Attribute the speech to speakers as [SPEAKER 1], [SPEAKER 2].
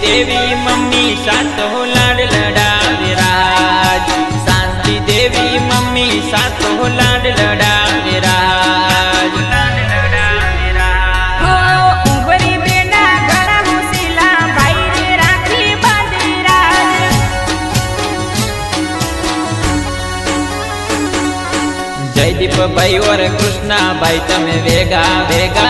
[SPEAKER 1] देवी mummy सातो लाड लडावे राज। Shanti Devi mummy सातो लाड लडावे राज।
[SPEAKER 2] हो उंबरी बेना घरा मुसीला भाई रे राखी बांधी राज।
[SPEAKER 1] जयदीप भाई और कृष्णा भाई तमे वेगा वेगा